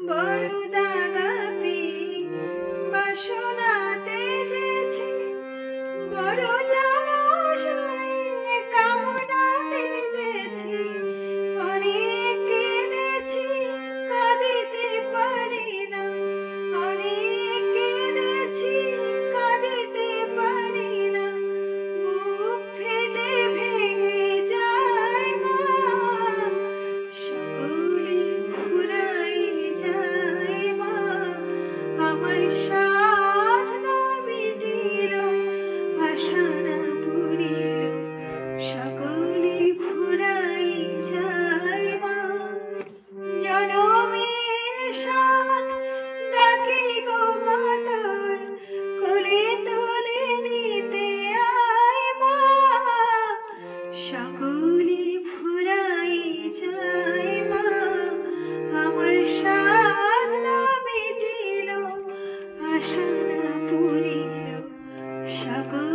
বড় দাগা পেয়ে বাসনাতে যেছি, বড় জলাশয়ে কামনাতে যেছি। অনেক কেঁদেছি, কাঁদিতে পারি না, অনেক কেঁদেছি, কাঁদিতে পারি না। বুক ফেটে ভেঙে যায় মা, সকলে ফুরাই যায় মা। আমার সাধনা মিটিল, আশা না পুরিল, সকলে ফুরাই যায় মা। জনমের সাথ ডাকি গো মাতার, কোলে তুলে নিতে আয় মা। সকলে ফুরাই যায় মা, আমার সাধনা মিটিল, আশা না পুরিল, সকলে